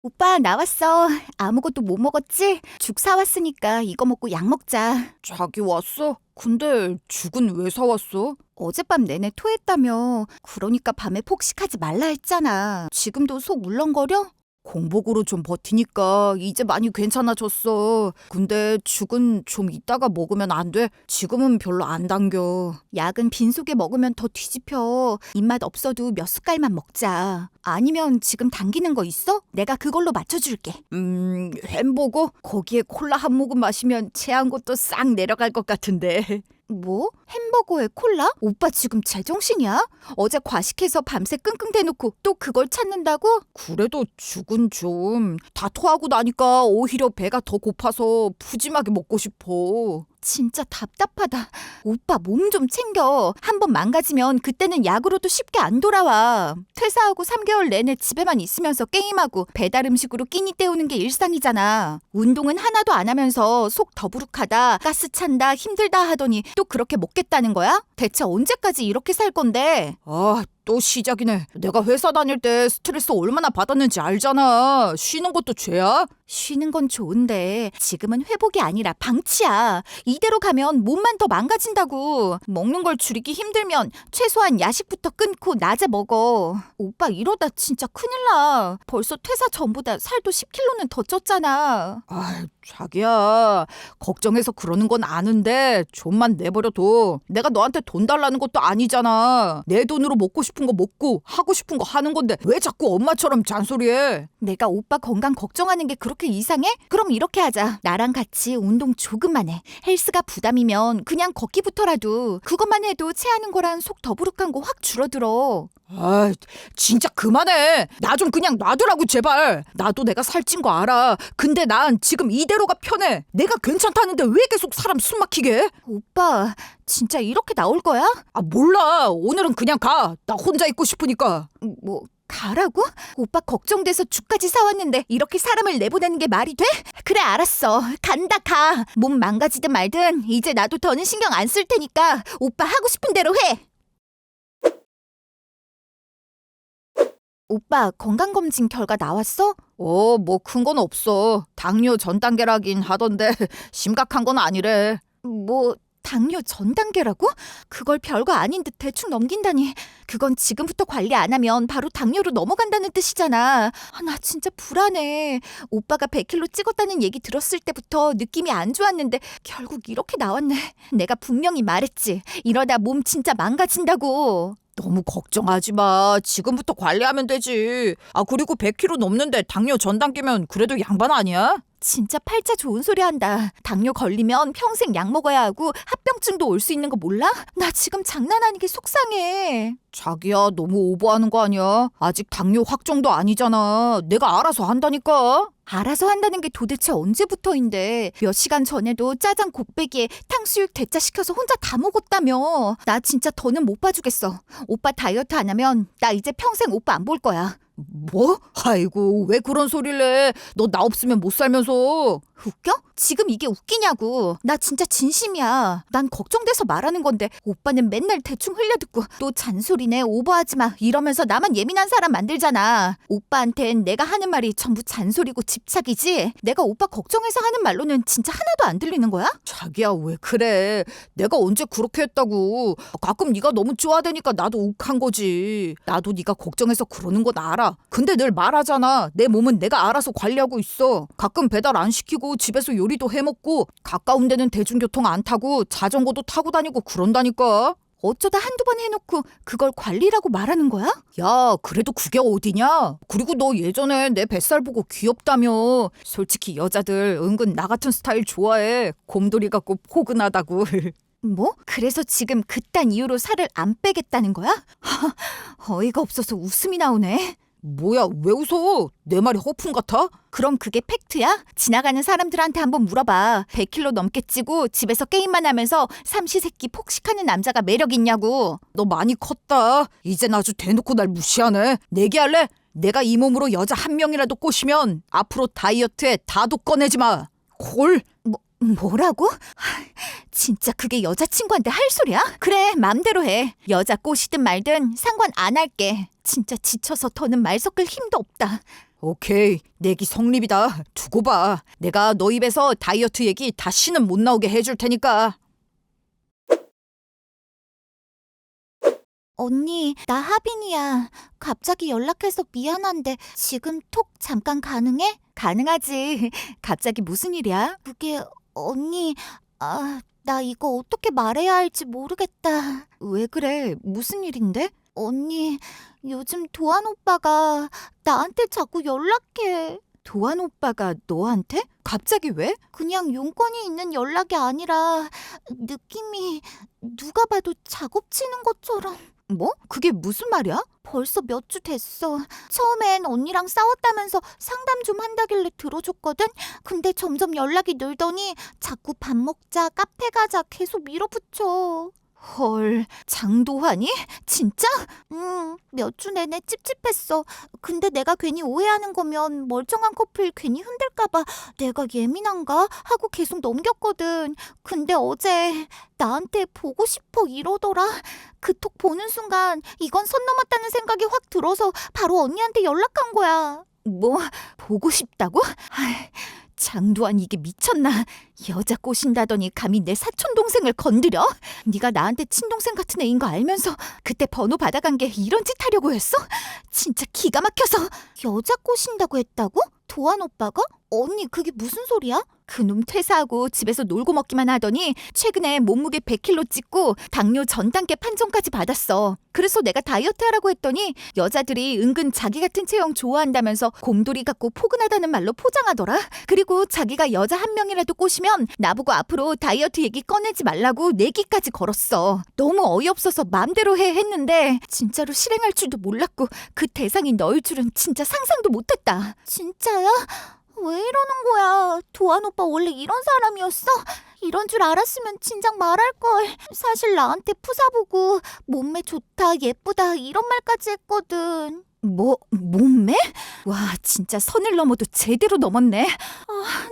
오빠 나왔어. 아무것도 못 먹었지? 죽 사왔으니까 이거 먹고 약 먹자. 자기 왔어? 근데 죽은 왜 사왔어? 어젯밤 내내 토했다며. 그러니까 밤에 폭식하지 말라 했잖아. 지금도 속 울렁거려? 공복으로 좀 버티니까 이제 많이 괜찮아졌어. 근데 죽은 좀 이따가 먹으면 안 돼? 지금은 별로 안 당겨. 약은 빈속에 먹으면 더 뒤집혀. 입맛 없어도 몇 숟갈만 먹자. 아니면 지금 당기는 거 있어? 내가 그걸로 맞춰줄게. 햄버거? 거기에 콜라 한 모금 마시면 체한 것도 싹 내려갈 것 같은데. 뭐? 햄버거에 콜라? 오빠 지금 제정신이야? 어제 과식해서 밤새 끙끙 대놓고 또 그걸 찾는다고? 그래도 죽은 좀 다 토하고 나니까 오히려 배가 더 고파서 푸짐하게 먹고 싶어. 진짜 답답하다. 오빠 몸 좀 챙겨. 한번 망가지면 그때는 약으로도 쉽게 안 돌아와. 퇴사하고 3개월 내내 집에만 있으면서 게임하고 배달 음식으로 끼니 때우는 게 일상이잖아. 운동은 하나도 안 하면서 속 더부룩하다, 가스 찬다, 힘들다 하더니 또 그렇게 먹겠다는 거야? 대체 언제까지 이렇게 살 건데? 또 시작이네. 내가 회사 다닐 때 스트레스 얼마나 받았는지 알잖아. 쉬는 것도 죄야? 쉬는 건 좋은데 지금은 회복이 아니라 방치야. 이대로 가면 몸만 더 망가진다고. 먹는 걸 줄이기 힘들면 최소한 야식부터 끊고 낮에 먹어. 오빠 이러다 진짜 큰일 나. 벌써 퇴사 전보다 살도 10kg는 더 쪘잖아. 자기야. 걱정해서 그러는 건 아는데 좀만 내버려둬. 내가 너한테 돈 달라는 것도 아니잖아. 내 돈으로 먹고 싶은 거 먹고 하고 싶은 거 하는 건데 왜 자꾸 엄마처럼 잔소리해? 내가 오빠 건강 걱정하는 게 그렇게 이상해? 그럼 이렇게 하자. 나랑 같이 운동 조금만 해. 헬스가 부담이면 그냥 걷기부터라도. 그것만 해도 체하는 거랑 속 더부룩한 거 확 줄어들어. 진짜 그만해. 나 좀 그냥 놔두라고 제발. 나도 내가 살찐 거 알아. 근데 난 지금 이대로가 편해. 내가 괜찮다는데 왜 계속 사람 숨 막히게 해? 오빠 진짜 이렇게 나올 거야? 몰라. 오늘은 그냥 가. 나 혼자 있고 싶으니까. 뭐 가라고? 오빠 걱정돼서 죽까지 사왔는데 이렇게 사람을 내보내는 게 말이 돼? 그래 알았어. 간다 가. 몸 망가지든 말든 이제 나도 더는 신경 안 쓸 테니까 오빠 하고 싶은 대로 해. 오빠 건강검진 결과 나왔어? 뭐 큰 건 없어. 당뇨 전 단계라긴 하던데 심각한 건 아니래. 뭐 당뇨 전 단계라고? 그걸 별거 아닌 듯 대충 넘긴다니. 그건 지금부터 관리 안 하면 바로 당뇨로 넘어간다는 뜻이잖아. 나 진짜 불안해. 오빠가 100kg 찍었다는 얘기 들었을 때부터 느낌이 안 좋았는데 결국 이렇게 나왔네. 내가 분명히 말했지. 이러다 몸 진짜 망가진다고. 너무 걱정하지 마. 지금부터 관리하면 되지. 그리고 100kg 넘는데 당뇨 전 단계면 그래도 양반 아니야? 진짜 팔자 좋은 소리 한다. 당뇨 걸리면 평생 약 먹어야 하고 합병증도 올 수 있는 거 몰라? 나 지금 장난 아니게 속상해. 자기야, 너무 오버하는 거 아니야? 아직 당뇨 확정도 아니잖아. 내가 알아서 한다니까. 알아서 한다는 게 도대체 언제부터인데. 몇 시간 전에도 짜장 곱빼기에 탕수육 대짜 시켜서 혼자 다 먹었다며. 나 진짜 더는 못 봐주겠어. 오빠 다이어트 안 하면 나 이제 평생 오빠 안 볼 거야. 뭐? 아이고, 왜 그런 소리를 해? 너 나 없으면 못 살면서. 웃겨? 지금 이게 웃기냐고. 나 진짜 진심이야. 난 걱정돼서 말하는 건데 오빠는 맨날 대충 흘려듣고 또 잔소리네 오버하지 마 이러면서 나만 예민한 사람 만들잖아. 오빠한텐 내가 하는 말이 전부 잔소리고 집착이지. 내가 오빠 걱정해서 하는 말로는 진짜 하나도 안 들리는 거야? 자기야, 왜 그래? 내가 언제 그렇게 했다고. 가끔 네가 너무 좋아대니까 나도 욱한 거지. 나도 네가 걱정해서 그러는 건 알아. 근데 늘 말하잖아. 내 몸은 내가 알아서 관리하고 있어. 가끔 배달 안 시키고 집에서 요리도 해먹고 가까운 데는 대중교통 안 타고 자전거도 타고 다니고 그런다니까. 어쩌다 한두 번 해놓고 그걸 관리라고 말하는 거야? 야, 그래도 그게 어디냐? 그리고 너 예전에 내 뱃살 보고 귀엽다며. 솔직히 여자들 은근 나 같은 스타일 좋아해. 곰돌이 같고 포근하다고. 뭐? 그래서 지금 그딴 이유로 살을 안 빼겠다는 거야? 어이가 없어서 웃음이 나오네. 뭐야, 왜 웃어? 내 말이 허풍 같아? 그럼 그게 팩트야? 지나가는 사람들한테 한번 물어봐. 100kg 넘게 찌고 집에서 게임만 하면서 삼시세끼 폭식하는 남자가 매력 있냐고. 너 많이 컸다. 이젠 아주 대놓고 날 무시하네. 내기할래? 내가 이 몸으로 여자 한 명이라도 꼬시면 앞으로 다이어트에 다도 꺼내지 마. 콜? 뭐라고? 진짜 그게 여자친구한테 할 소리야? 그래, 맘대로 해. 여자 꼬시든 말든 상관 안 할게. 진짜 지쳐서 더는 말 섞을 힘도 없다. 오케이, 내기 성립이다. 두고 봐. 내가 너 입에서 다이어트 얘기 다시는 못 나오게 해줄 테니까. 언니, 나 하빈이야. 갑자기 연락해서 미안한데 지금 톡 잠깐 가능해? 가능하지. 갑자기 무슨 일이야? 그게 언니, 나 이거 어떻게 말해야 할지 모르겠다. 왜 그래? 무슨 일인데? 언니, 요즘 도한 오빠가 나한테 자꾸 연락해. 도한 오빠가 너한테? 갑자기 왜? 그냥 용건이 있는 연락이 아니라 느낌이 누가 봐도 작업치는 것처럼. 뭐? 그게 무슨 말이야? 벌써 몇 주 됐어. 처음엔 언니랑 싸웠다면서 상담 좀 한다길래 들어줬거든? 근데 점점 연락이 늘더니 자꾸 밥 먹자, 카페 가자 계속 밀어붙여. 헐, 장도환이? 진짜? 응, 몇 주 내내 찝찝했어. 근데 내가 괜히 오해하는 거면 멀쩡한 커플 괜히 흔들까봐 내가 예민한가? 하고 계속 넘겼거든. 근데 어제 나한테 보고 싶어 이러더라. 그 톡 보는 순간 이건 선 넘었다는 생각이 확 들어서 바로 언니한테 연락한 거야. 뭐? 보고 싶다고? 장도환 이게 미쳤나? 여자 꼬신다더니 감히 내 사촌동생을 건드려? 네가 나한테 친동생 같은 애인 거 알면서 그때 번호 받아간 게 이런 짓 하려고 했어? 진짜 기가 막혀서. 여자 꼬신다고 했다고? 도한 오빠가? 언니 그게 무슨 소리야? 그놈 퇴사하고 집에서 놀고 먹기만 하더니 최근에 몸무게 100kg 찌고 당뇨 전 단계 판정까지 받았어. 그래서 내가 다이어트 하라고 했더니 여자들이 은근 자기 같은 체형 좋아한다면서 곰돌이 같고 포근하다는 말로 포장하더라. 그리고 자기가 여자 한 명이라도 꼬시면 나보고 앞으로 다이어트 얘기 꺼내지 말라고 내기까지 걸었어. 너무 어이없어서 맘대로 해 했는데 진짜로 실행할 줄도 몰랐고 그 대상이 너일 줄은 진짜 상상도 못했다. 진짜야? 왜 이러는 거야? 도한 오빠 원래 이런 사람이었어? 이런 줄 알았으면 진작 말할걸. 사실 나한테 푸사보고 몸매 좋다, 예쁘다 이런 말까지 했거든. 뭐, 몸매? 와, 진짜 선을 넘어도 제대로 넘었네.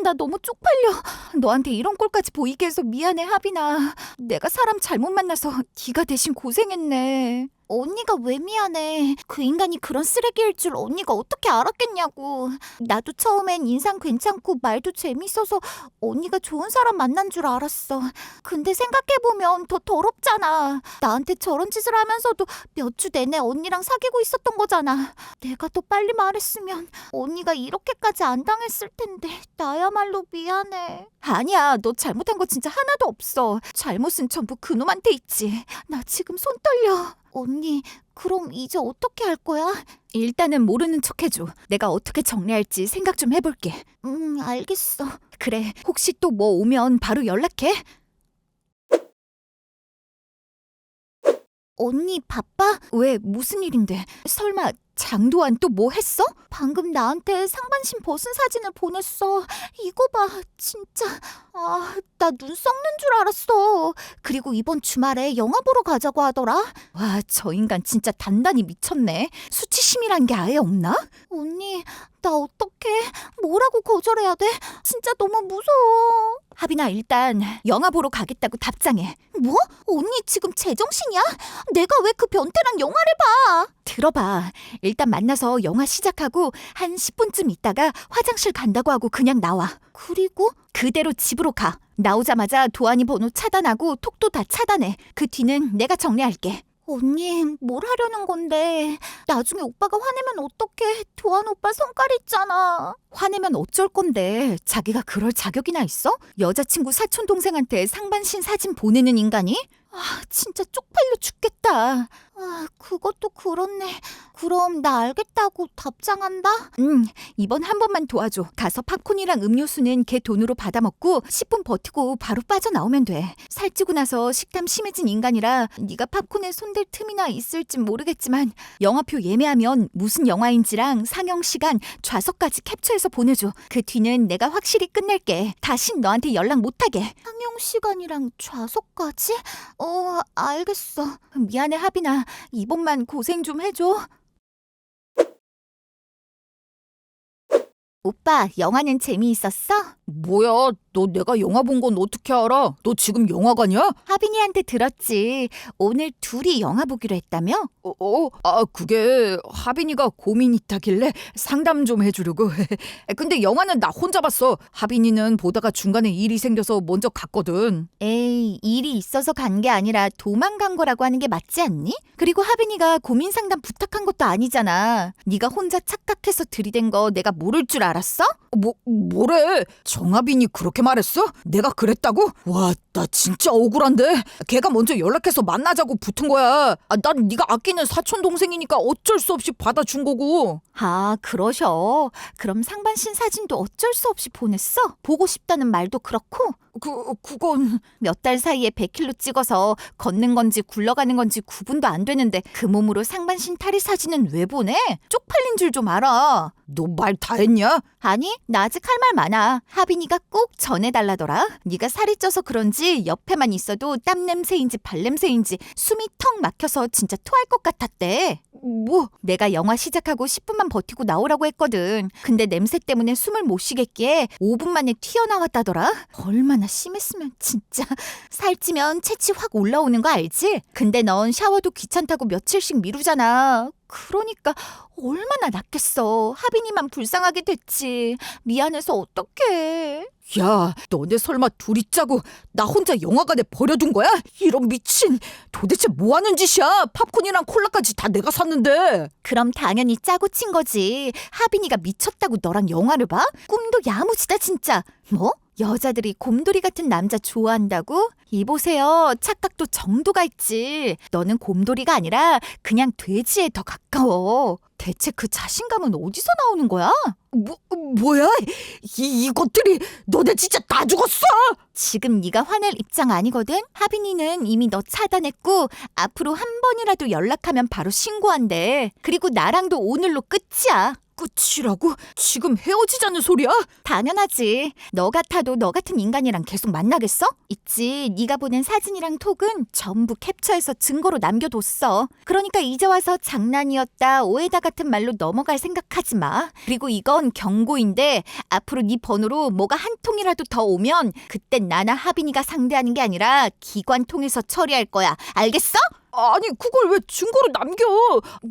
나 너무 쪽팔려. 너한테 이런 꼴까지 보이게 해서 미안해, 하빈아. 내가 사람 잘못 만나서 네가 대신 고생했네. 언니가 왜 미안해. 그 인간이 그런 쓰레기일 줄 언니가 어떻게 알았겠냐고. 나도 처음엔 인상 괜찮고 말도 재밌어서 언니가 좋은 사람 만난 줄 알았어. 근데 생각해보면 더 더럽잖아. 나한테 저런 짓을 하면서도 몇 주 내내 언니랑 사귀고 있었던 거잖아. 내가 더 빨리 말했으면 언니가 이렇게까지 안 당했을 텐데 나야말로 미안해. 아니야, 너 잘못한 거 진짜 하나도 없어. 잘못은 전부 그놈한테 있지. 나 지금 손 떨려. 언니, 그럼 이제 어떻게 할 거야? 일단은 모르는 척 해줘. 내가 어떻게 정리할지 생각 좀 해볼게. 알겠어. 그래, 혹시 또 뭐 오면 바로 연락해. 언니 바빠? 왜, 무슨 일인데? 설마 장도환 또 뭐 했어? 방금 나한테 상반신 벗은 사진을 보냈어. 이거 봐, 진짜. 나 눈 썩는 줄 알았어. 그리고 이번 주말에 영화 보러 가자고 하더라. 와, 저 인간 진짜 단단히 미쳤네. 수치심이란 게 아예 없나? 언니, 나 어떡해? 뭐라고 거절해야 돼? 진짜 너무 무서워. 하빈아, 일단 영화 보러 가겠다고 답장해. 뭐? 언니 지금 제정신이야? 내가 왜 그 변태랑 영화를 봐? 들어봐. 일단 만나서 영화 시작하고 한 10분쯤 있다가 화장실 간다고 하고 그냥 나와. 그리고? 그대로 집으로 가. 나오자마자 도한이 번호 차단하고 톡도 다 차단해. 그 뒤는 내가 정리할게. 언니, 뭘 하려는 건데? 나중에 오빠가 화내면 어떡해? 도한 오빠 성깔 있잖아. 화내면 어쩔 건데? 자기가 그럴 자격이나 있어? 여자친구 사촌동생한테 상반신 사진 보내는 인간이? 진짜 쪽팔려 죽겠다. 그것도 그렇네. 그럼 나 알겠다고 답장한다? 이번 한 번만 도와줘. 가서 팝콘이랑 음료수는 걔 돈으로 받아먹고 10분 버티고 바로 빠져나오면 돼. 살찌고 나서 식탐 심해진 인간이라 네가 팝콘에 손댈 틈이나 있을진 모르겠지만 영화표 예매하면 무슨 영화인지랑 상영 시간, 좌석까지 캡처해서 보내줘. 그 뒤는 내가 확실히 끝낼게. 다신 너한테 연락 못하게. 상영 시간이랑 좌석까지? 알겠어. 미안해, 하빈아. 이번만 고생 좀 해줘. 오빠, 영화는 재미있었어? 뭐야, 너 내가 영화 본 건 어떻게 알아? 너 지금 영화관이야? 하빈이한테 들었지. 오늘 둘이 영화 보기로 했다며? 그게 하빈이가 고민 있다길래 상담 좀 해주려고. 근데 영화는 나 혼자 봤어. 하빈이는 보다가 중간에 일이 생겨서 먼저 갔거든. 에이, 일이 있어서 간 게 아니라 도망간 거라고 하는 게 맞지 않니? 그리고 하빈이가 고민 상담 부탁한 것도 아니잖아. 네가 혼자 착각해서 들이댄 거 내가 모를 줄 알았어? 뭐래? 정하빈이 그렇게 말했어? 내가 그랬다고? 와, 나 진짜 억울한데. 걔가 먼저 연락해서 만나자고 붙은 거야. 난 네가 아끼는 사촌 동생이니까 어쩔 수 없이 받아준 거고. 아, 그러셔. 그럼 상반신 사진도 어쩔 수 없이 보냈어? 보고 싶다는 말도 그렇고? 그건 몇 달 사이에 100kg 찍어서 걷는 건지 굴러가는 건지 구분도 안 되는데 그 몸으로 상반신 탈의 사진은 왜 보내? 쪽팔린 줄 좀 알아. 너 말 다 했냐? 아니, 나 아직 할 말 많아. 하빈이가 꼭 전해달라더라. 네가 살이 쪄서 그런지 옆에만 있어도 땀 냄새인지 발 냄새인지 숨이 턱 막혀서 진짜 토할 것 같았대. 뭐? 내가 영화 시작하고 10분만 버티고 나오라고 했거든. 근데 냄새 때문에 숨을 못 쉬겠기에 5분 만에 튀어나왔다더라. 얼마나 심했으면 진짜. 살찌면 체치 확 올라오는 거 알지? 근데 넌 샤워도 귀찮다고 며칠씩 미루잖아. 그러니까 얼마나 낫겠어. 하빈이만 불쌍하게 됐지. 미안해서 어떡해. 야, 너네 설마 둘이 짜고 나 혼자 영화관에 버려둔 거야? 이런 미친. 도대체 뭐 하는 짓이야? 팝콘이랑 콜라까지 다 내가 샀는데. 그럼 당연히 짜고 친 거지. 하빈이가 미쳤다고 너랑 영화를 봐? 꿈도 야무지다 진짜. 뭐? 여자들이 곰돌이 같은 남자 좋아한다고? 이보세요. 착각도 정도가 있지. 너는 곰돌이가 아니라 그냥 돼지에 더 가까워. 대체 그 자신감은 어디서 나오는 거야? 뭐야? 이것들이 너네 진짜 다 죽었어? 지금 네가 화낼 입장 아니거든? 하빈이는 이미 너 차단했고 앞으로 한 번이라도 연락하면 바로 신고한대. 그리고 나랑도 오늘로 끝이야. 끝이라고? 지금 헤어지자는 소리야? 당연하지. 너 같아도 너 같은 인간이랑 계속 만나겠어? 있지. 네가 보낸 사진이랑 톡은 전부 캡처해서 증거로 남겨뒀어. 그러니까 이제 와서 장난이었다, 오해다 같은 말로 넘어갈 생각하지 마. 그리고 이건 경고인데 앞으로 네 번호로 뭐가 한 통이라도 더 오면 그땐 나나 하빈이가 상대하는 게 아니라 기관 통해서 처리할 거야. 알겠어? 아니, 그걸 왜 증거로 남겨?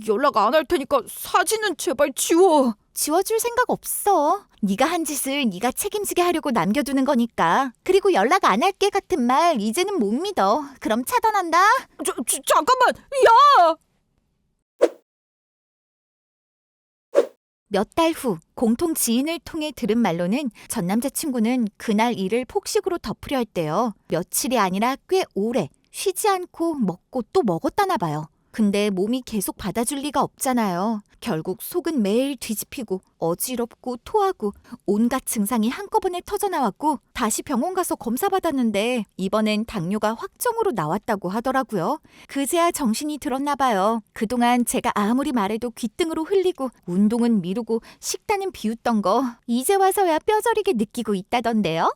연락 안 할 테니까 사진은 제발 지워. 지워줄 생각 없어. 네가 한 짓을 네가 책임지게 하려고 남겨두는 거니까. 그리고 연락 안 할게 같은 말 이제는 못 믿어. 그럼 차단한다. 잠깐만. 야! 몇 달 후 공통 지인을 통해 들은 말로는 전 남자친구는 그날 일을 폭식으로 덮으려 했대요. 며칠이 아니라 꽤 오래 쉬지 않고 먹고 또 먹었다나 봐요. 근데 몸이 계속 받아줄 리가 없잖아요. 결국 속은 매일 뒤집히고 어지럽고 토하고 온갖 증상이 한꺼번에 터져나왔고 다시 병원 가서 검사 받았는데 이번엔 당뇨가 확정으로 나왔다고 하더라고요. 그제야 정신이 들었나 봐요. 그동안 제가 아무리 말해도 귓등으로 흘리고 운동은 미루고 식단은 비웃던 거 이제 와서야 뼈저리게 느끼고 있다던데요.